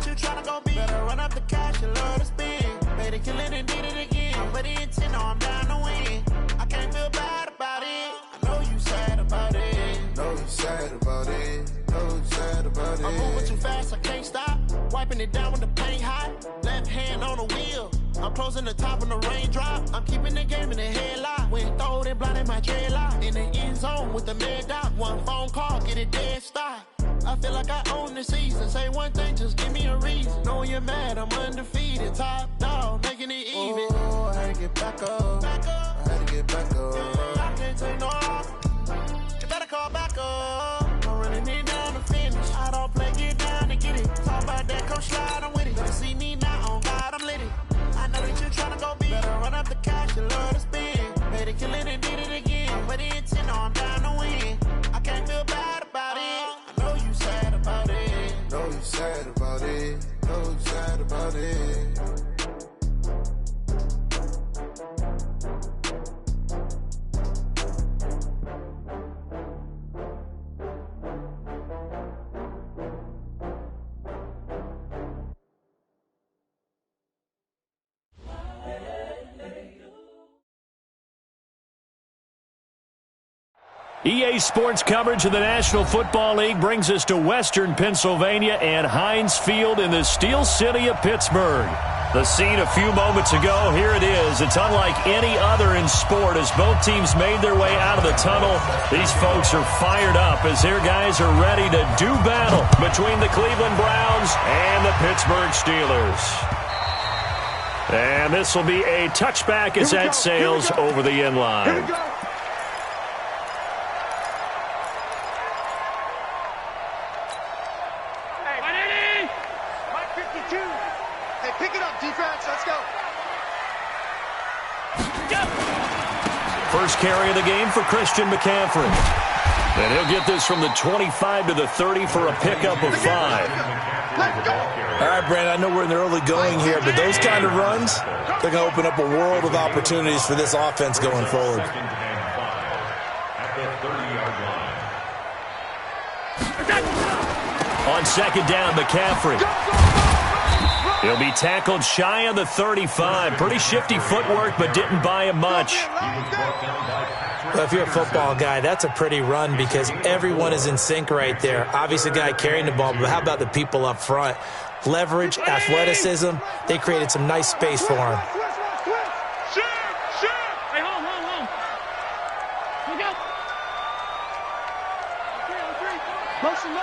you tryna go be. Better run up the cash, you love to spend. Made it, kill it, and did it again. I'm with the intent, no, I'm down to win. I can't feel bad about it. I know you sad about it. Know you sad about it. Know you sad about it. I'm moving too fast, I can't stop. Wiping it down when the paint hot. Left hand on the wheel. I'm closing the top when the raindrop. I'm keeping the game in the headlock. When throwed and blinded my dreadlock. In the end zone with the mid dot. One phone call, get it dead stop. I feel like I own the season. Say one thing, just give me a reason. Knowing you're mad, I'm undefeated. Top dog, making it even. Oh, I had to get back up. I had to get back up. I can't take no off. You better call back up. I'm running it down to finish. I don't play, get down to get it. Talk about that, come slide, I'm with it. Better see me now, on God, I'm lit it. I know that you tryna go be. Better run up the cash, you love to spend. Made it, kill it, and did it again. I'm with the intent, no, I'm down to win. I can't feel bad about it. I know you sad about it. Know you sad about it. Know you sad about it. EA Sports coverage of the National Football League brings us to Western Pennsylvania and Heinz Field in the Steel City of Pittsburgh. The scene a few moments ago, here it is. It's unlike any other in sport as both teams made their way out of the tunnel. These folks are fired up as their guys are ready to do battle between the Cleveland Browns and the Pittsburgh Steelers. And this will be a touchback as that sails over the end line. First carry of the game for Christian McCaffrey. And he'll get this from the 25 to the 30 for a pickup of 5. All right, Brandon, I know we're in the early going here, but those kind of runs, they're going to open up a world of opportunities for this offense going forward. On second down, McCaffrey. He'll be tackled shy of the 35. Pretty shifty footwork, but didn't buy him much. Well, if you're a football guy, that's a pretty run because everyone is in sync right there. Obviously, the guy carrying the ball, but how about the people up front? Leverage, athleticism, they created some nice space for him. Hey, home. Look out. Motion.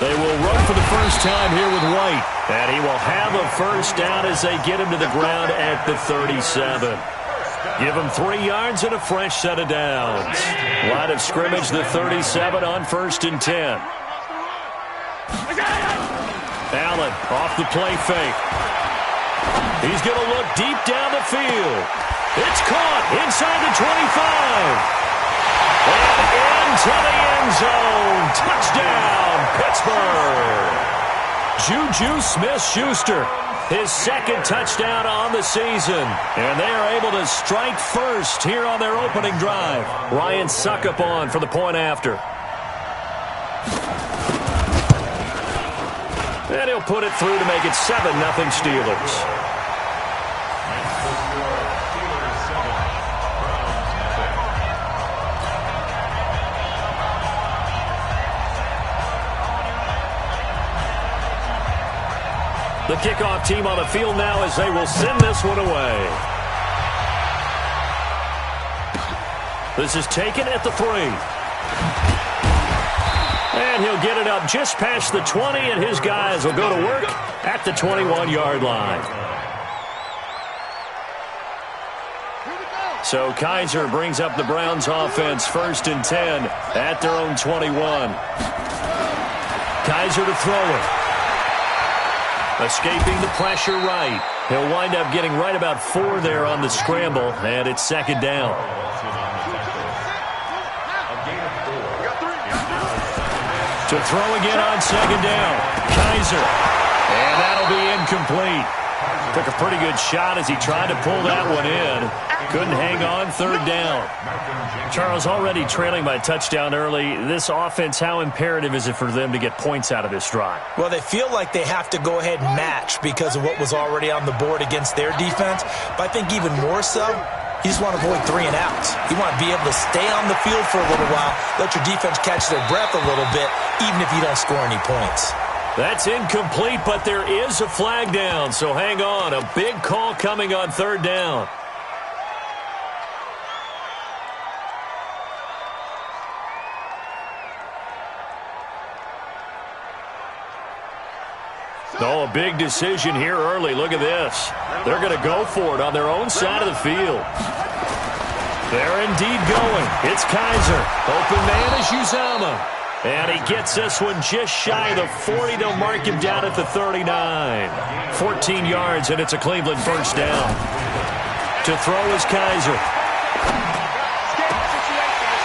They will run for the first time here with White. And he will have a first down as they get him to the ground at the 37. Give him 3 yards and a fresh set of downs. Line of scrimmage, the 37 on 1st and 10. Allen off the play fake. He's going to look deep down the field. It's caught inside the 25. And into the end zone. Touchdown, Pittsburgh. Juju Smith-Schuster, his second touchdown on the season. And they are able to strike first here on their opening drive. Ryan Suckup on for the point after. And he'll put it through to make it 7-0 Steelers. The kickoff team on the field now as they will send this one away. This is taken at the 3. And he'll get it up just past the 20, and his guys will go to work at the 21-yard line. So Kaiser brings up the Browns offense 1st and 10 at their own 21. Kaiser to throw it. Escaping the pressure right. He'll wind up getting right about 4 there on the scramble, and it's 2nd down. To throw again on 2nd down. Kaiser. And that'll be incomplete. Took a pretty good shot as he tried to pull that one in. Couldn't hang on, third down. Charles, already trailing by a touchdown early. This offense, how imperative is it for them to get points out of this drive? Well, they feel like they have to go ahead and match because of what was already on the board against their defense. But I think even more so, you just want to avoid 3 and outs. You want to be able to stay on the field for a little while, let your defense catch their breath a little bit, even if you don't score any points. That's incomplete, but there is a flag down, so hang on. A big call coming on third down. Oh, a big decision here early. Look at this. They're going to go for it on their own side of the field. They're indeed going. It's Kaiser. Open man is Uzama. And he gets this one just shy of the 40. They'll mark him down at the 39. 14 yards, and it's a Cleveland first down. To throw is Kaiser.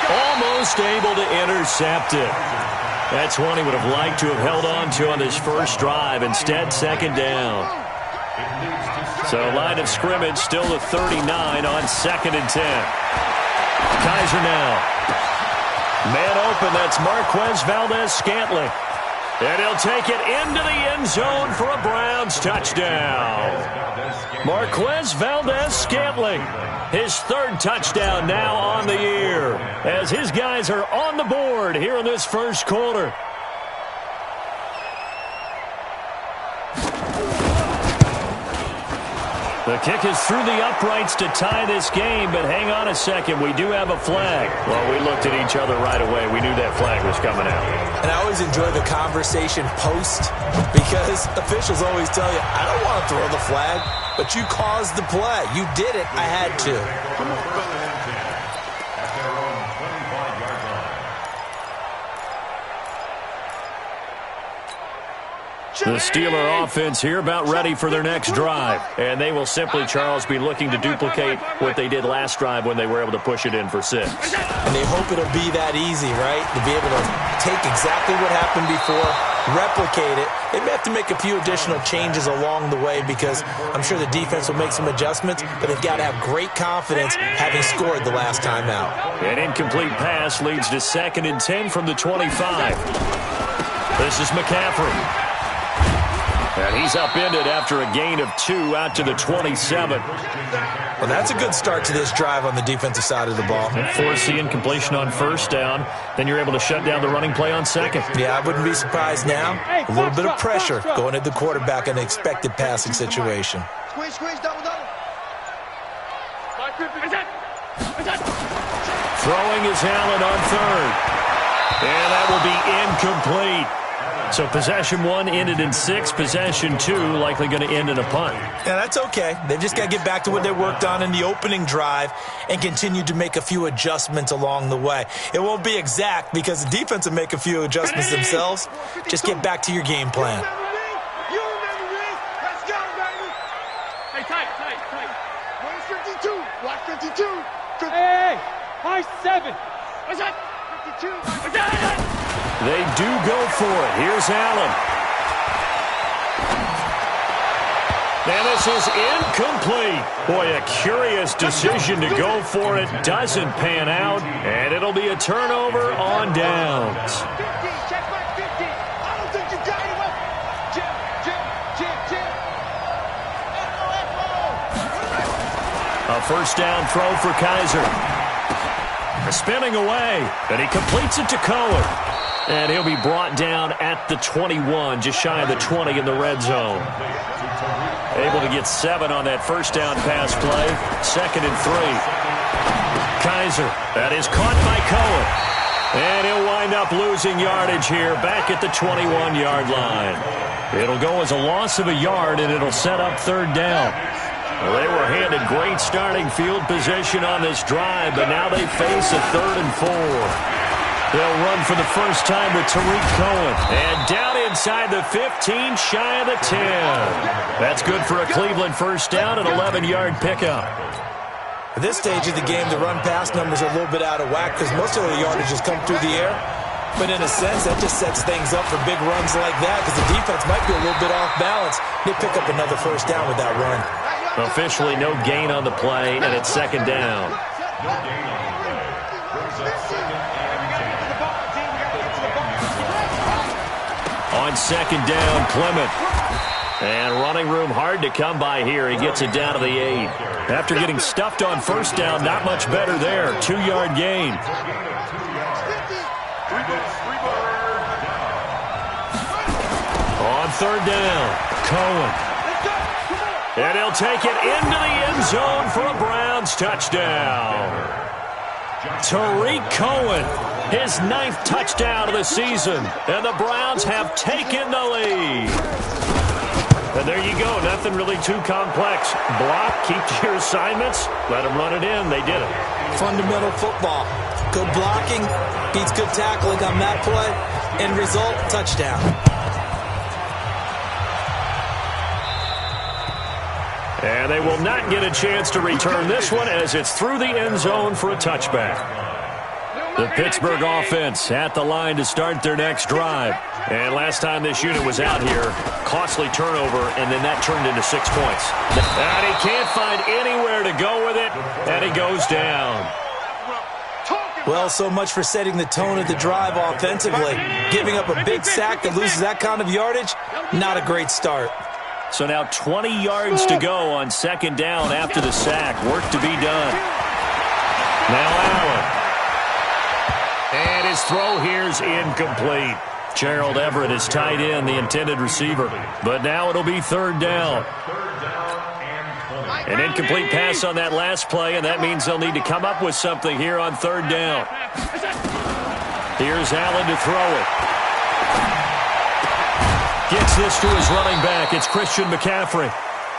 Almost able to intercept it. That's one he would have liked to have held on to on this first drive. Instead, second down. So line of scrimmage still the 39 on second and 10. Kaiser now. Man open, that's Marquez Valdez-Scantling. And he'll take it into the end zone for a Browns touchdown. Marquez Valdez-Scantling, his third touchdown now on the year, as his guys are on the board here in this first quarter. The kick is through the uprights to tie this game, but hang on a second. We do have a flag. Well, we looked at each other right away. We knew that flag was coming out. And I always enjoy the conversation post because officials always tell you, I don't want to throw the flag, but you caused the play. You did it. I had to. The Steeler offense here about ready for their next drive. And they will simply, Charles, be looking to duplicate what they did last drive when they were able to push it in for 6. And they hope it'll be that easy, right? To be able to take exactly what happened before, replicate it. They may have to make a few additional changes along the way because I'm sure the defense will make some adjustments, but they've got to have great confidence having scored the last time out. An incomplete pass leads to second and 10 from the 25. This is McCaffrey. And he's upended after a gain of 2 out to the 27. Well, that's a good start to this drive on the defensive side of the ball. And force the incompletion on first down. Then you're able to shut down the running play on second. Yeah, I wouldn't be surprised now. A little bit of pressure going at the quarterback in an expected passing situation. Throwing is Allen on third. And that will be incomplete. So possession 1 ended in 6. Possession 2 likely going to end in a punt. Yeah, that's okay. They've just got to get back to what they worked on in the opening drive and continue to make a few adjustments along the way. It won't be exact because the defense will make a few adjustments themselves. Just get back to your game plan. Hey, tight. Where's 52? Block 52. Hey, high 7. What's that? 52. What's that? They do go for it. Here's Allen. And this is incomplete. Boy, a curious decision to go for it. Doesn't pan out. And it'll be a turnover on downs. 50. Check back 50. I don't think you got it. Jim. A first down throw for Kaiser. Spinning away. And he completes it to Cohen. And he'll be brought down at the 21, just shy of the 20 in the red zone. Able to get 7 on that first down pass play. Second and 3. Kaiser, that is caught by Cohen. And he'll wind up losing yardage here back at the 21-yard line. It'll go as a loss of a yard, and it'll set up third down. Well, they were handed great starting field position on this drive, but now they face a 3rd and 4. They'll run for the first time with Tariq Cohen. And down inside the 15, shy of the 10. That's good for a Cleveland first down, an 11-yard pickup. At this stage of the game, the run-pass numbers are a little bit out of whack because most of the yardage has come through the air. But in a sense, that just sets things up for big runs like that because the defense might be a little bit off balance. They pick up another first down with that run. Officially no gain on the play, and it's second down. On second down, Clement. And running room hard to come by here. He gets it down to the 8. After getting stuffed on first down, not much better there. 2-yard gain. On third down, Cohen. And he'll take it into the end zone for a Browns touchdown. Tariq Cohen, his 9th touchdown of the season. And the Browns have taken the lead. And there you go. Nothing really too complex. Block, keep to your assignments, let them run it in. They did it. Fundamental football. Good blocking beats good tackling on that play. End result, touchdown. And they will not get a chance to return this one as it's through the end zone for a touchback. The Pittsburgh offense at the line to start their next drive. And last time this unit was out here, costly turnover, and then that turned into 6 points. And he can't find anywhere to go with it, and he goes down. Well, so much for setting the tone of the drive offensively. Giving up a big sack that loses that kind of yardage, not a great start. So now 20 yards to go on second down after the sack. Work to be done. Now Allen. And his throw here's incomplete. Gerald Everett is tied in, the intended receiver. But now it'll be third down. An incomplete pass on that last play, and that means they'll need to come up with something here on third down. Here's Allen to throw it. Gets this to his running back. It's Christian McCaffrey.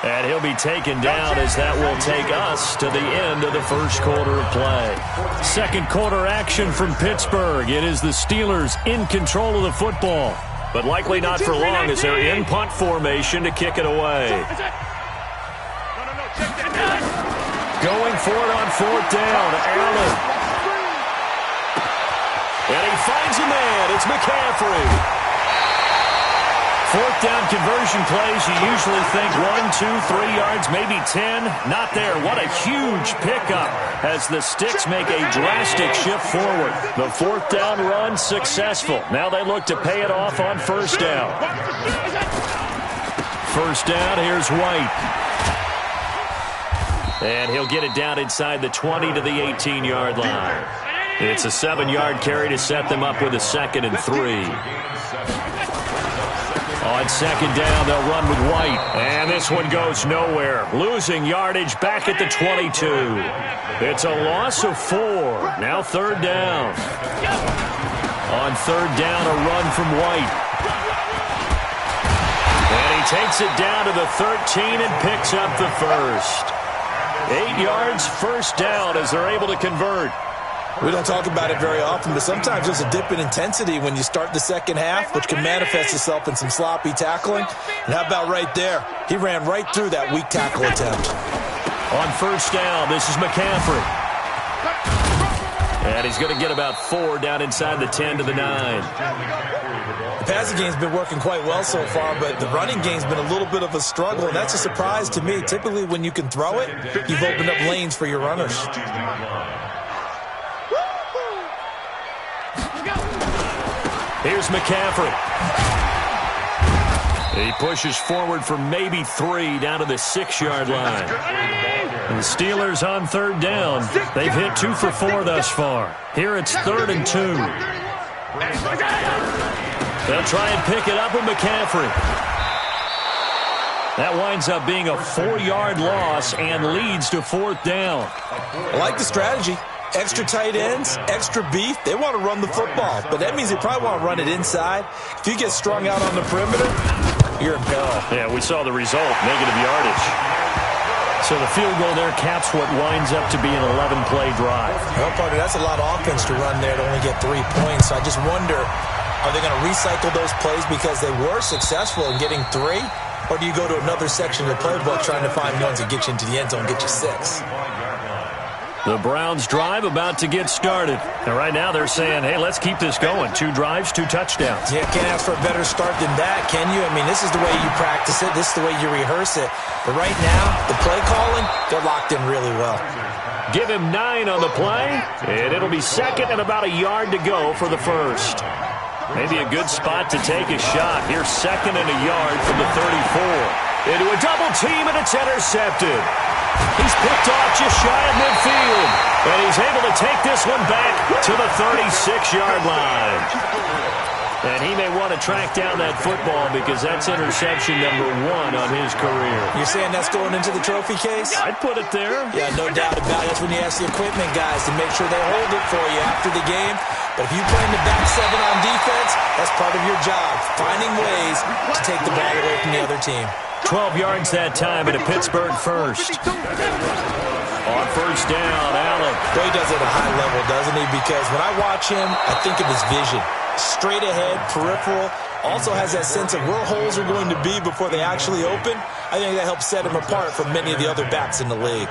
And he'll be taken down as that will take us to the end of the first quarter of play. Second quarter action from Pittsburgh. It is the Steelers in control of the football, but likely not for long as they're in punt formation to kick it away. Going for it on fourth down. Allen. And he finds a man. It's McCaffrey. Fourth down conversion plays, you usually think 1, 2, 3 yards, maybe 10. Not there. What a huge pickup as the Sticks make a drastic shift forward. The fourth down run successful. Now they look to pay it off on first down. First down, here's White. And he'll get it down inside the 20 to the 18-yard line. It's a 7-yard carry to set them up with a 2nd and 3. On second down, they'll run with White. And this one goes nowhere. Losing yardage back at the 22. It's a loss of 4. Now third down. On third down, a run from White. And he takes it down to the 13 and picks up the first. 8 yards, first down as they're able to convert. We don't talk about it very often, but sometimes there's a dip in intensity when you start the second half, which can manifest itself in some sloppy tackling. And how about right there? He ran right through that weak tackle attempt. On first down, this is McCaffrey. And he's going to get about 4 down inside the 10 to the 9. The passing game's been working quite well so far, but the running game's been a little bit of a struggle, and that's a surprise to me. Typically, when you can throw it, you've opened up lanes for your runners. Here's McCaffrey. He pushes forward for maybe 3 down to the 6-yard line. And the Steelers on third down. They've hit 2 for 4 thus far. Here it's 3rd and 2. They'll try and pick it up with McCaffrey. That winds up being a 4-yard loss and leads to 4th down. I like the strategy. Extra tight ends, extra beef. They want to run the football, but that means they probably want to run it inside. If you get strung out on the perimeter, you're in peril. Yeah, we saw the result, negative yardage. So the field goal there caps what winds up to be an 11-play drive. Well, partner, that's a lot of offense to run there to only get 3 points. So I just wonder, are they going to recycle those plays because they were successful in getting 3? Or do you go to another section of the playbook trying to find ones that get you into the end zone and get you 6? The Browns drive about to get started. And right now they're saying, hey, let's keep this going. 2 drives, 2 touchdowns. Yeah, can't ask for a better start than that, can you? I mean, this is the way you practice it. This is the way you rehearse it. But right now, the play calling, they're locked in really well. Give him 9 on the play, and it'll be second and about a yard to go for the first. Maybe a good spot to take a shot. Here's second and a yard from the 34. Into a double team, and it's intercepted. He's picked off just shy of midfield, and he's able to take this one back to the 36-yard line. And he may want to track down that football because that's interception number 1 on his career. You're saying that's going into the trophy case? I'd put it there. Yeah, no doubt about it. That's when you ask the equipment guys to make sure they hold it for you after the game. But if you play in the back 7 on defense, that's part of your job, finding ways to take the ball away from the other team. 12 yards that time at a Pittsburgh first. On first down, Allen. Well, he does it at a high level, doesn't he? Because when I watch him, I think of his vision. Straight ahead, peripheral. Also has that sense of where holes are going to be before they actually open. I think that helps set him apart from many of the other backs in the league.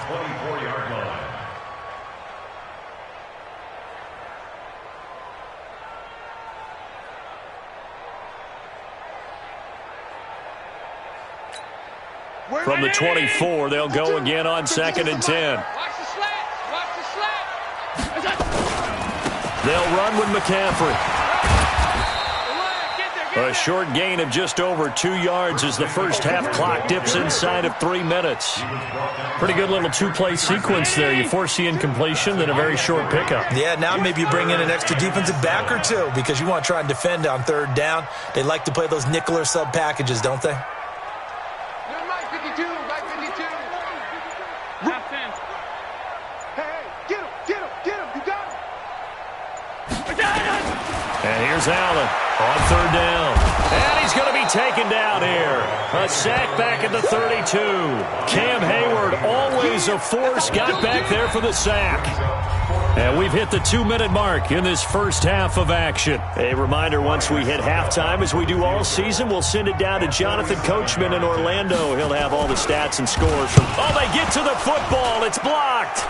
From the 24, they'll go again on second and 10. They'll run with McCaffrey. A short gain of just over 2 yards as the first half clock dips inside of 3 minutes. Pretty good little 2-play sequence there. You force the incompletion, then a very short pickup. Yeah, now maybe you bring in an extra defensive back or 2 because you want to try and defend on third down. They like to play those nickel or sub packages, don't they? And here's Allen on third down. And he's going to be taken down here. A sack back at the 32. Cam Hayward, always a force, got back there for the sack. And we've hit the 2-minute mark in this first half of action. A reminder, once we hit halftime, as we do all season, we'll send it down to Jonathan Coachman in Orlando. He'll have all the stats and scores from... Oh, they get to the football. It's blocked.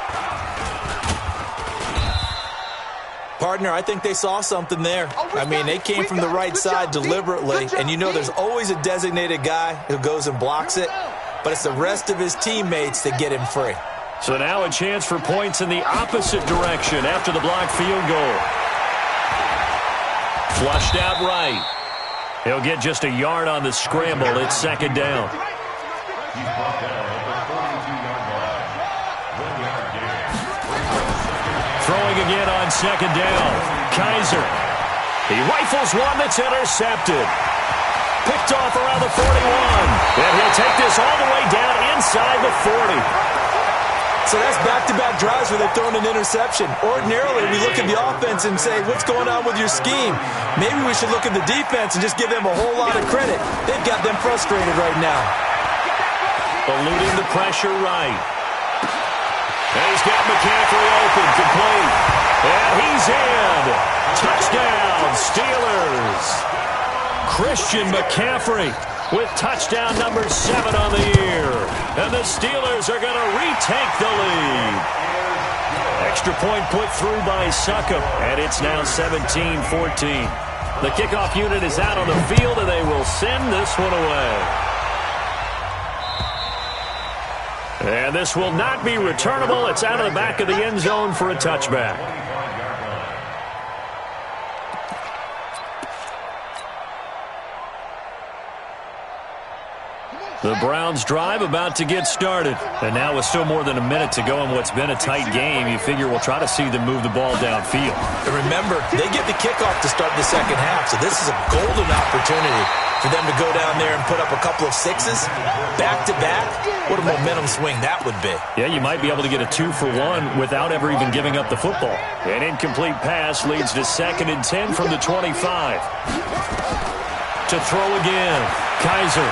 Partner, I think they saw something there. I mean, they came from the right side deliberately, and you know there's always a designated guy who goes and blocks it, but it's the rest of his teammates that get him free. So now a chance for points in the opposite direction after the blocked field goal. Flushed out right. He'll get just a yard on the scramble. It's second down. Throwing again on second down. Kaiser. He rifles one that's intercepted. Picked off around the 41. And he'll take this all the way down inside the 40. So that's back-to-back drives where they've thrown an interception. Ordinarily, we look at the offense and say, what's going on with your scheme? Maybe we should look at the defense and just give them a whole lot of credit. They've got them frustrated right now. Eluding the pressure right. And he's got McCaffrey open, complete. And he's in. Touchdown, Steelers. Christian McCaffrey with touchdown number 7 on the year. And the Steelers are going to retake the lead. Extra point put through by Succop, and it's now 17-14. The kickoff unit is out on the field, and they will send this one away. And this will not be returnable. It's out of the back of the end zone for a touchback. The Browns drive about to get started. And now with still more than a minute to go in what's been a tight game, you figure we'll try to see them move the ball downfield. And remember, they get the kickoff to start the second half, so this is a golden opportunity for them to go down there and put up a couple of sixes back-to-back. What a momentum swing that would be. Yeah, you might be able to get a 2-for-1 without ever even giving up the football. An incomplete pass leads to 2nd and 10 from the 25. To throw again, Kaiser.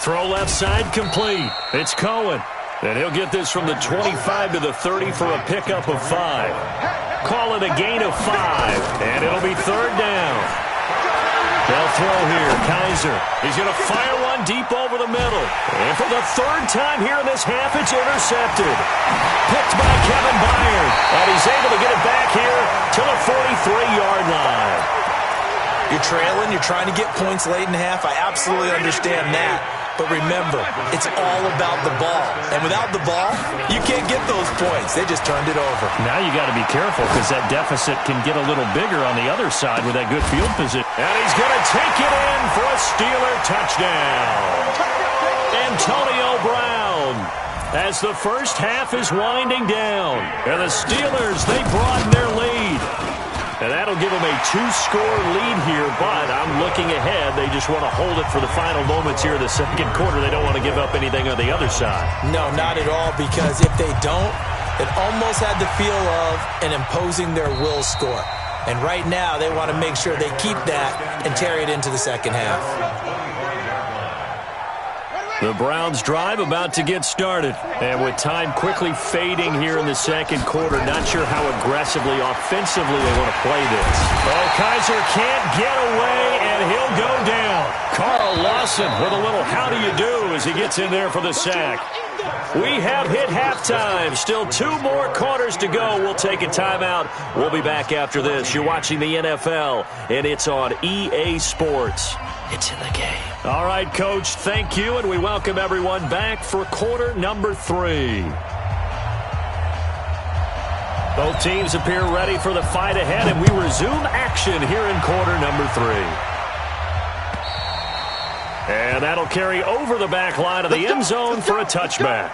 Throw left side complete. It's Cohen. And he'll get this from the 25 to the 30 for a pickup of 5. Call it a gain of 5. And it'll be third down. They'll throw here. Kaiser. He's going to fire one deep over the middle. And for the third time here in this half, it's intercepted. Picked by Kevin Byard. And he's able to get it back here to the 43-yard line. You're trailing. You're trying to get points late in half. I absolutely understand that. But remember, it's all about the ball. And without the ball, you can't get those points. They just turned it over. Now you got to be careful because that deficit can get a little bigger on the other side with that good field position. And he's going to take it in for a Steeler touchdown. Antonio Brown. As the first half is winding down. And the Steelers, they broaden their lead. And that'll give them a 2-score lead here, but I'm looking ahead. They just want to hold it for the final moments here in the second quarter. They don't want to give up anything on the other side. No, not at all, because if they don't, it almost had the feel of an imposing their will score. And right now, they want to make sure they keep that and carry it into the second half. The Browns drive about to get started. And with time quickly fading here in the second quarter, not sure how aggressively, offensively they want to play this. Oh, Kaiser can't get away, and he'll go down. Carl Lawson with a little how do you do as he gets in there for the sack. We have hit halftime. Still 2 more quarters to go. We'll take a timeout. We'll be back after this. You're watching the NFL, and it's on EA Sports. It's in the game. All right, Coach, thank you, and we welcome everyone back for quarter number 3. Both teams appear ready for the fight ahead, and we resume action here in quarter number 3. And that'll carry over the back line of the end zone for a touchback.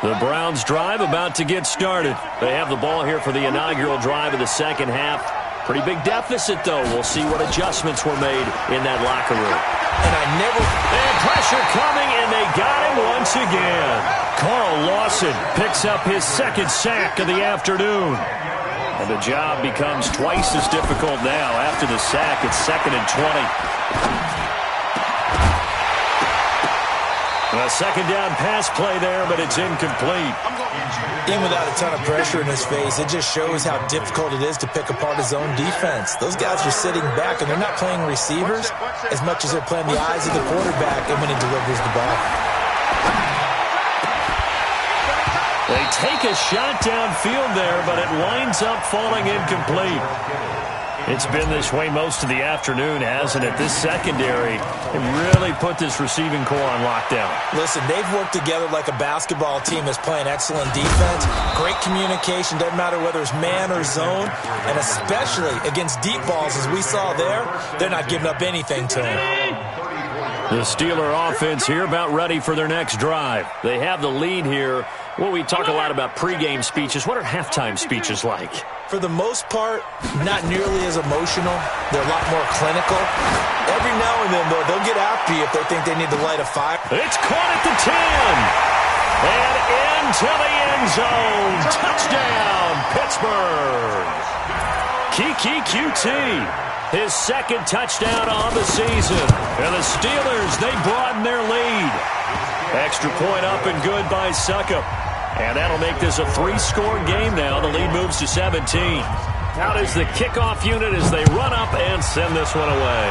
The Browns drive about to get started. They have the ball here for the inaugural drive of the second half. Pretty big deficit, though. We'll see what adjustments were made in that locker room. And pressure coming, and they got him once again. Carl Lawson picks up his second sack of the afternoon. And the job becomes twice as difficult now. After the sack, it's 2nd and 20. A second down pass play there, but it's incomplete. Even without a ton of pressure in his face, it just shows how difficult it is to pick apart his own defense. Those guys are sitting back, and they're not playing receivers as much as they're playing the eyes of the quarterback and when he delivers the ball. They take a shot downfield there, but it winds up falling incomplete. It's been this way most of the afternoon, hasn't it? This secondary can really put this receiving core on lockdown. Listen, they've worked together like a basketball team that's playing excellent defense. Great communication, doesn't matter whether it's man or zone. And especially against deep balls, as we saw there, they're not giving up anything to them. The Steeler offense here about ready for their next drive. They have the lead here. Well, we talk a lot about pregame speeches. What are halftime speeches like? For the most part, not nearly as emotional. They're a lot more clinical. Every now and then, though, they'll get after you if they think they need to light a fire. It's caught at the 10. And into the end zone. Touchdown, Pittsburgh. Kiki QT. His second touchdown on the season. And the Steelers, they broaden their lead. Extra point up and good by Suckup. And that'll make this a 3-score game now. The lead moves to 17. Out is the kickoff unit as they run up and send this one away.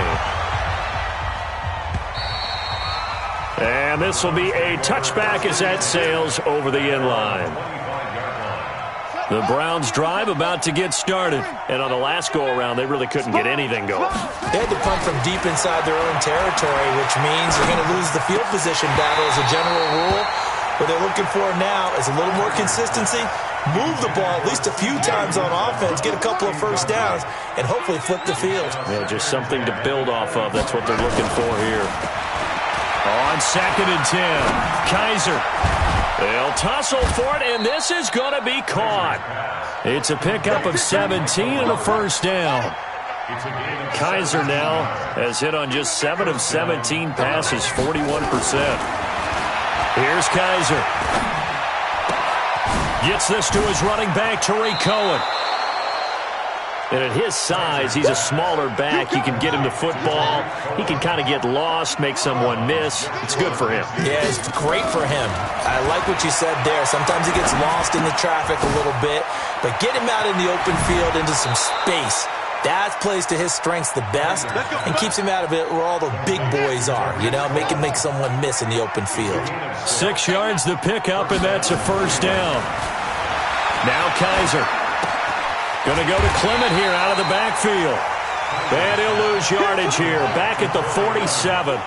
And this will be a touchback as that sails over the end line. The Browns drive about to get started. And on the last go-around, they really couldn't get anything going. They had to punt from deep inside their own territory, which means they're going to lose the field position battle as a general rule. What they're looking for now is a little more consistency, move the ball at least a few times on offense, get a couple of first downs, and hopefully flip the field. Yeah, just something to build off of. That's what they're looking for here. On 2nd and 10, Kaiser. They'll tussle for it, and this is going to be caught. It's a pickup of 17 and a first down. Kaiser now has hit on just 7 of 17 passes, 41%. Here's Kaiser. Gets this to his running back, Tariq Cohen. And at his size, he's a smaller back. You can get him to football. He can kind of get lost, make someone miss. It's good for him. Yeah, it's great for him. I like what you said there. Sometimes he gets lost in the traffic a little bit, but get him out in the open field into some space. That plays to his strengths the best and keeps him out of it where all the big boys are, you know, make someone miss in the open field. 6 yards the pickup, and that's a first down. Now Kaiser. Going to go to Clement here out of the backfield. And he'll lose yardage here. Back at the 47.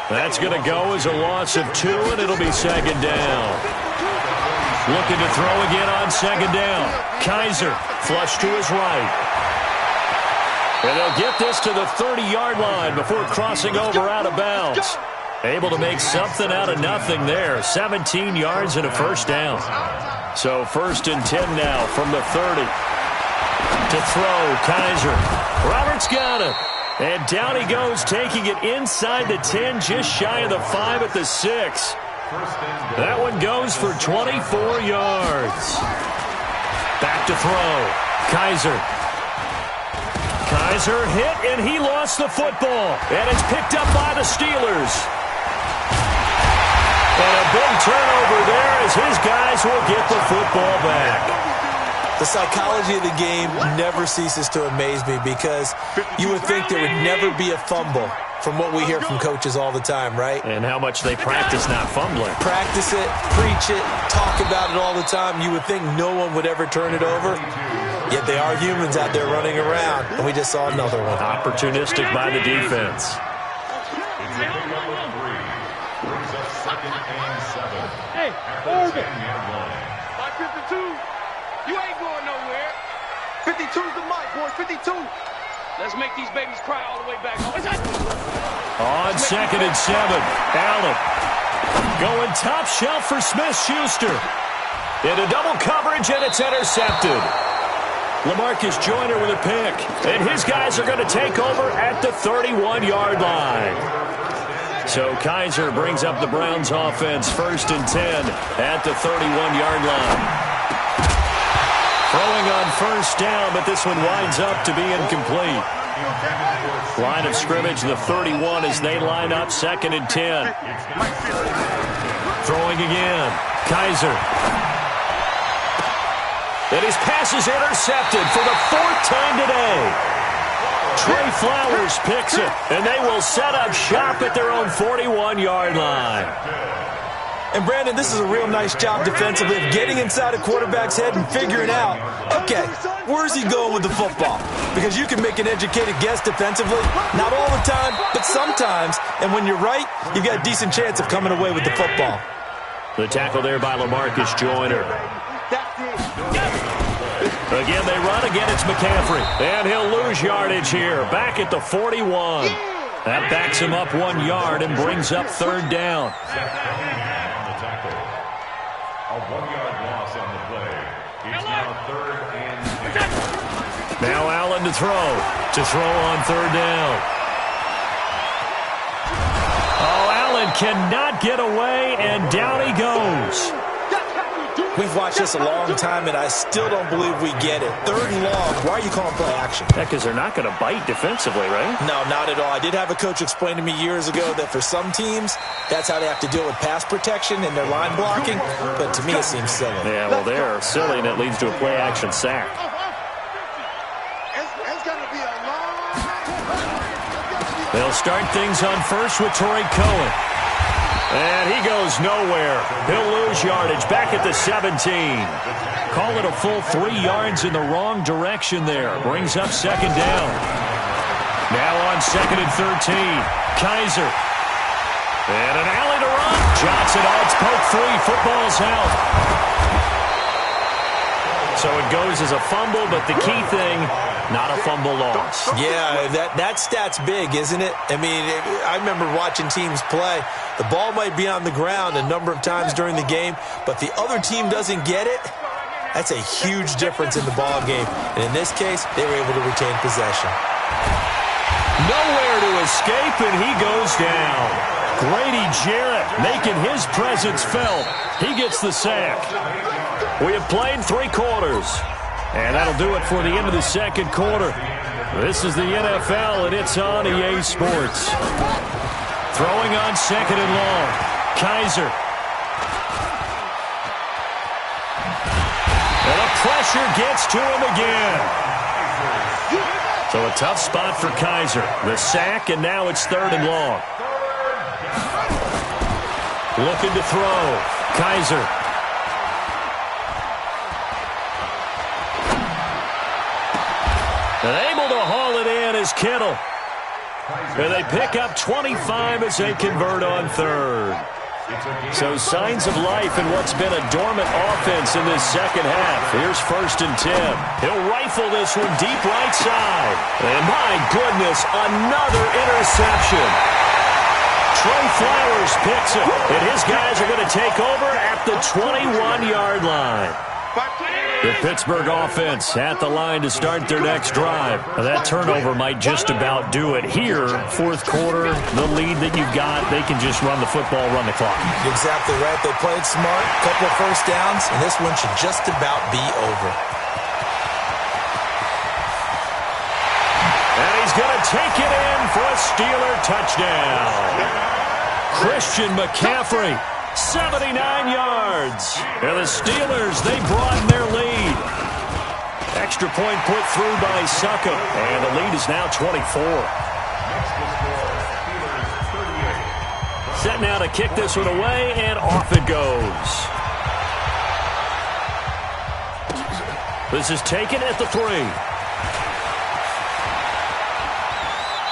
That's going to go as a loss of 2, and it'll be second down. Looking to throw again on second down. Kaiser, flush to his right. And they'll get this to the 30-yard line before crossing over out of bounds. Able to make something out of nothing there. 17 yards and a first down. So 1st and 10 now from the 30. To throw, Kaiser. Roberts got it. And down he goes, taking it inside the 10, just shy of the 5 at the 6. That one goes for 24 yards. Back to throw. Kaiser. Kaiser hit, and he lost the football. And it's picked up by the Steelers. And a big turnover there as his guys will get the football back. The psychology of the game never ceases to amaze me because you would think there would never be a fumble from what we hear from coaches all the time, right? And how much they practice not fumbling. Practice it, preach it, talk about it all the time. You would think no one would ever turn it over. Yet they are humans out there running around, and we just saw another one. Opportunistic by the defense. Hey, Oregon. My 52. You ain't going nowhere. 52's the mic, boys. 52. Let's make these babies cry all the way back. On 2nd and 7, Allen going top shelf for Smith-Schuster. Into double coverage, and it's intercepted. LaMarcus Joyner with a pick. And his guys are going to take over at the 31-yard line. So Kaiser brings up the Browns offense 1st and 10 at the 31-yard line. Throwing on 1st down, but this one winds up to be incomplete. Line of scrimmage, the 31 as they line up 2nd and 10. Throwing again. Kaiser. And his pass is intercepted for the 4th time today. Trey Flowers picks it, and they will set up shop at their own 41-yard line. And, Brandon, this is a real nice job defensively of getting inside a quarterback's head and figuring out, okay, where's he going with the football? Because you can make an educated guess defensively, not all the time, but sometimes. And when you're right, you've got a decent chance of coming away with the football. The tackle there by LaMarcus Joyner. Again, they run. Again, it's McCaffrey. And he'll lose yardage here. Back at the 41. That backs him up 1 yard and brings up 3rd down. A 1-yard loss on the play. It's now 3rd and 10. Now Allen to throw. To throw on 3rd down. Oh, Allen cannot get away, and down he goes. We've watched this a long time, and I still don't believe we get it. 3rd and long. Why are you calling play action? Yeah, because they're not going to bite defensively, right? No, not at all. I did have a coach explain to me years ago that for some teams, that's how they have to deal with pass protection and their line blocking. But to me, it seems silly. Yeah, well, they're silly, and it leads to a play action sack. They'll start things on 1st with Torrey Cohen. And he goes nowhere. He'll lose yardage back at the 17. Call it a full 3 yards in the wrong direction there. Brings up 2nd down. Now on 2nd and 13. Kaiser. And an alley to run. Johnson odds poke 3. Football's out. So it goes as a fumble, but the key thing, not a fumble loss. Yeah, that stat's big, isn't it? I mean, I remember watching teams play. The ball might be on the ground a number of times during the game, but the other team doesn't get it. That's a huge difference in the ball game. And in this case, they were able to retain possession. Nowhere to escape, and he goes down. Grady Jarrett making his presence felt. He gets the sack. We have played 3 quarters. And that'll do it for the end of the 2nd quarter. This is the NFL, and it's on EA Sports. Throwing on 2nd and long. Kaiser. And the pressure gets to him again. So a tough spot for Kaiser. The sack, and now it's 3rd and long. Looking to throw. Kaiser. And able to haul it in is Kittle. And they pick up 25 as they convert on 3rd. So signs of life in what's been a dormant offense in this second half. Here's 1st and 10. He'll rifle this one deep right side. And my goodness, another interception. Trey Flowers picks it. And his guys are going to take over at the 21-yard line. The Pittsburgh offense at the line to start their next drive. That turnover might just about do it here. 4th quarter, the lead that you've got, they can just run the football, run the clock. Exactly right. They played smart, couple of first downs, and this one should just about be over. And he's going to take it in for a Steeler touchdown. Christian McCaffrey. 79 yards. And the Steelers, they broaden their lead. Extra point put through by Succop. And the lead is now 24. Set now to kick this one away, and off it goes. This is taken at the 3.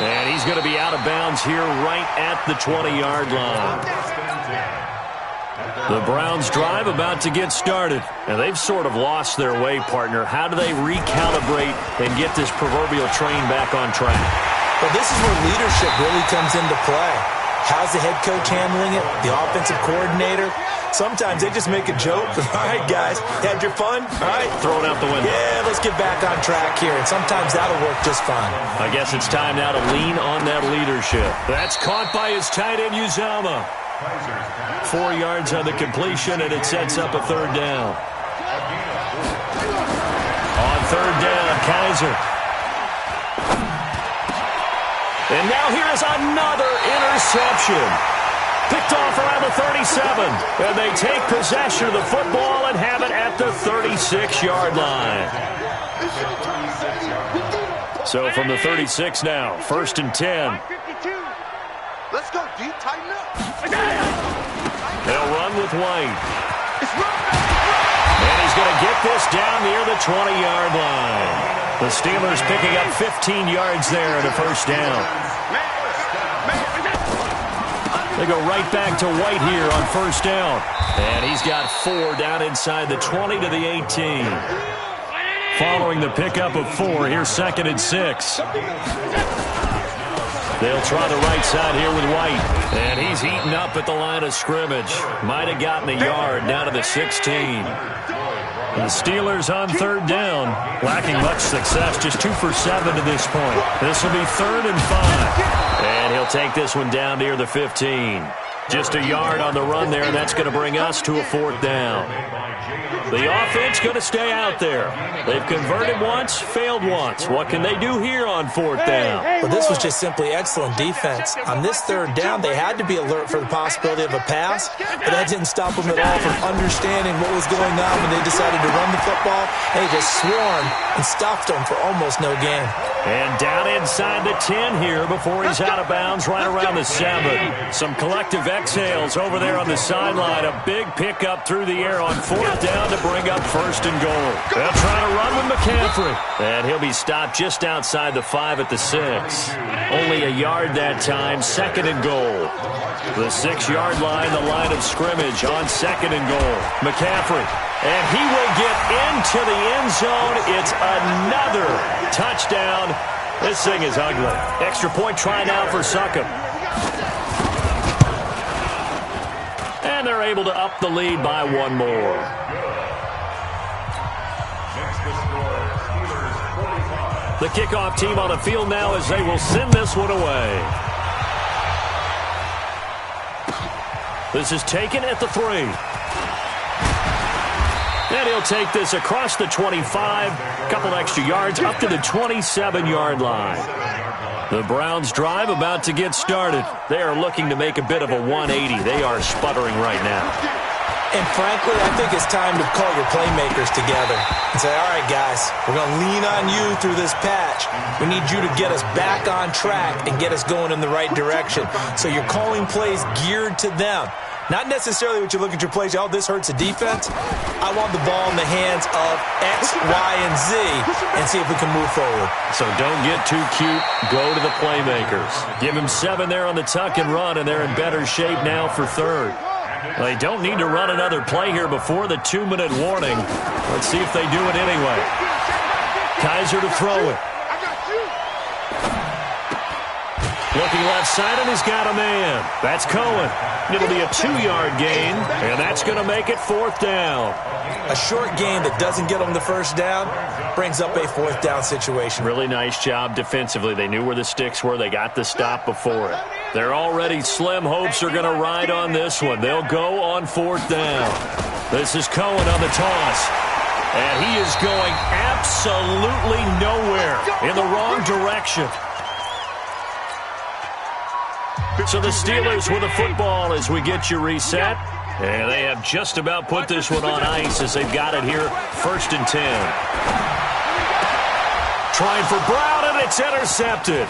And he's going to be out of bounds here right at the 20-yard line. The Browns drive about to get started, and they've sort of lost their way, partner. How do they recalibrate and get this proverbial train back on track? Well, this is where leadership really comes into play. How's the head coach handling it? The offensive coordinator? Sometimes they just make a joke. All right, guys, had your fun? All right. Throw it out the window. Yeah, let's get back on track here, and sometimes that'll work just fine. I guess it's time now to lean on that leadership. That's caught by his tight end, Uzomah. 4 yards on the completion, and it sets up a 3rd down. On 3rd down, Kaiser. And now here is another interception. Picked off around the 37. And they take possession of the football and have it at the 36-yard line. So from the 36 now, 1st and 10. Let's go, D. Tighten up. They'll run with White. And he's going to get this down near the 20-yard line. The Steelers picking up 15 yards there and a 1st down. They go right back to White here on 1st down. And he's got 4 down inside the 20 to the 18. Following the pickup of 4, here's 2nd and 6. They'll try the right side here with White. And he's eaten up at the line of scrimmage. Might have gotten a yard down to the 16. The Steelers on 3rd down, lacking much success, just 2 for 7 to this point. This will be 3rd and 5. And he'll take this one down near the 15. Just a yard on the run there, and that's going to bring us to a 4th down. The offense going to stay out there. They've converted once, failed once. What can they do here on 4th down? Well, this was just simply excellent defense. On this 3rd down, they had to be alert for the possibility of a pass, but that didn't stop them at all from understanding what was going on when they decided to run the football. They just swarmed and stopped them for almost no gain. And down inside the 10 here before he's out of bounds right around the 7. Some collective exhales over there on the sideline. A big pickup through the air on 4th down to bring up 1st and goal. They'll try to run with McCaffrey. And he'll be stopped just outside the 5 at the 6. Only a yard that time, 2nd and goal. The 6-yard line, the line of scrimmage on 2nd and goal. McCaffrey. And he will get into the end zone. It's another touchdown. This thing is ugly. Extra point try now for Succop. And they're able to up the lead by 1 more. The kickoff team on the field now as they will send this one away. This is taken at the 3. And he'll take this across the 25, a couple extra yards, up to the 27-yard line. The Browns drive about to get started. They are looking to make a bit of a 180. They are sputtering right now. And frankly, I think it's time to call your playmakers together and say, all right, guys, we're going to lean on you through this patch. We need you to get us back on track and get us going in the right direction. So you're calling plays geared to them. Not necessarily what you look at your plays, oh, this hurts the defense. I want the ball in the hands of X, Y, and Z and see if we can move forward. So don't get too cute. Go to the playmakers. Give him 7 there on the tuck and run, and they're in better shape now for third. They don't need to run another play here before the 2-minute warning. Let's see if they do it anyway. Kaiser to throw it. Looking left side, and he's got a man. That's Cohen. It'll be a 2-yard gain, and that's going to make it 4th down. A short gain that doesn't get them the first down brings up a 4th down situation. Really nice job defensively. They knew where the sticks were. They got the stop before it. They're already slim hopes are going to ride on this one. They'll go on 4th down. This is Cohen on the toss. And he is going absolutely nowhere in the wrong direction. So the Steelers with the football as we get you reset. And they have just about put this one on ice as they've got it here. 1st and 10. Trying for Brown, and it's intercepted.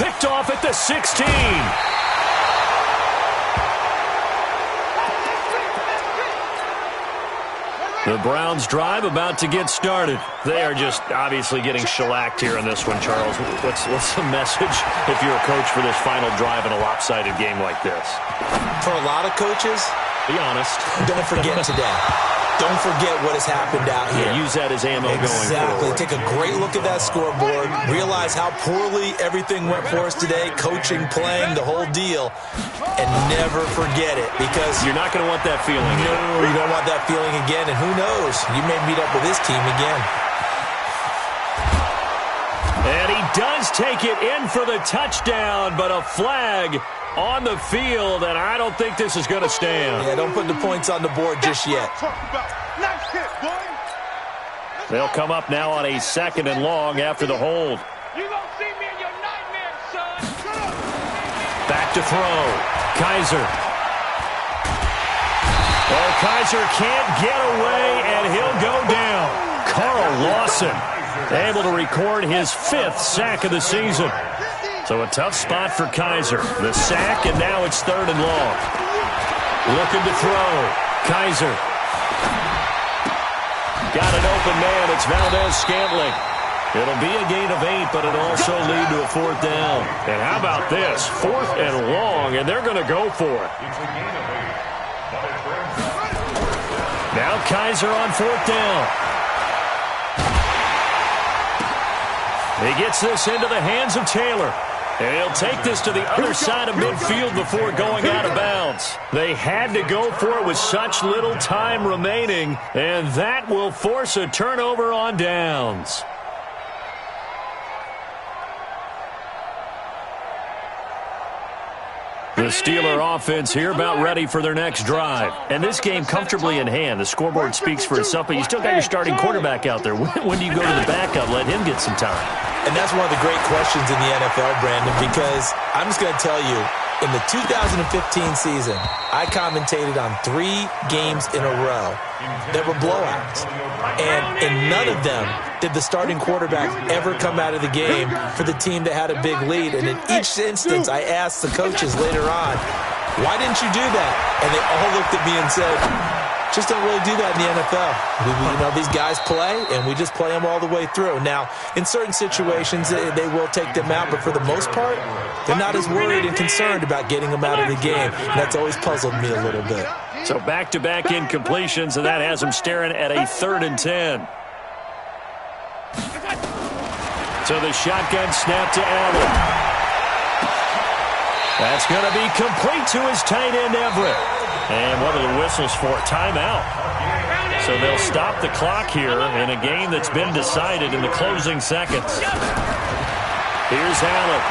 Picked off at the 16. The Browns drive about to get started. They are just obviously getting shellacked here in this one, Charles. What's the message if you're a coach for this final drive in a lopsided game like this? For a lot of coaches, be honest. Don't forget today. Don't forget what has happened out here. Yeah, use that as ammo going forward. Exactly. Take a great look at that scoreboard. Realize how poorly everything went for us today. Coaching, playing, the whole deal. And never forget it, because you're not going to want that feeling. No, you don't want that feeling again. And who knows? You may meet up with this team again. And he does take it in for the touchdown, but a flag on the field, and I don't think this is going to stand. Yeah, don't put the points on the board just yet. They'll come up now on a 2nd and long after the hold. You gonna see me in your nightmares, son. Back to throw. Kaiser. Oh, Kaiser can't get away, and he'll go down. Carl Lawson able to record his 5th sack of the season. So a tough spot for Kaiser. The sack, and now it's 3rd and long. Looking to throw. Kaiser. Got an open man. It's Valdez-Scantling. It'll be a gain of 8, but it'll also lead to a 4th down. And how about this? 4th and long, and they're going to go for it. Now Kaiser on 4th down. He gets this into the hands of Taylor. And he'll take this to the other side of midfield before going out of bounds. They had to go for it with such little time remaining, and that will force a turnover on downs. The Steeler offense here about ready for their next drive. And this game comfortably in hand. The scoreboard speaks for itself, but you still got your starting quarterback out there. When do you go to the backup? Let him get some time. And that's one of the great questions in the NFL, Brandon, because I'm just going to tell you, in the 2015 season, I commentated on 3 games in a row that were blowouts. And in none of them did the starting quarterback ever come out of the game for the team that had a big lead. And in each instance, I asked the coaches later on, why didn't you do that? And they all looked at me and said, just don't really do that in the NFL. You know, these guys play, and we just play them all the way through. Now, in certain situations, they will take them out, but for the most part, they're not as worried and concerned about getting them out of the game. And that's always puzzled me a little bit. So back-to-back incompletions, and that has them staring at a 3rd and 10. So the shotgun snap to Allen. That's going to be complete to his tight end, Everett. And what are the whistles for? Timeout. So they'll stop the clock here in a game that's been decided in the closing seconds. Here's Allen.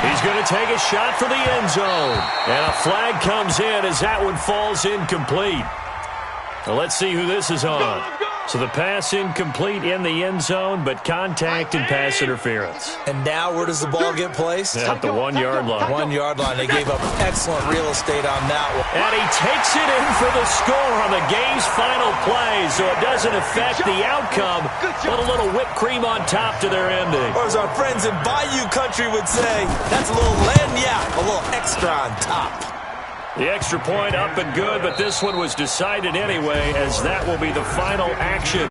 He's going to take a shot for the end zone. And a flag comes in as that one falls incomplete. Well, let's see who this is on. So the pass incomplete in the end zone, but contact and pass interference. And now where does the ball get placed? At the 1-yard line. 1-yard line. They gave up excellent real estate on that one. And he takes it in for the score on the game's final play, so it doesn't affect the outcome, but a little whipped cream on top to their ending. Or as our friends in Bayou Country would say, that's a little lagniappe, a little extra on top. The extra point up and good, but this one was decided anyway, as that will be the final action.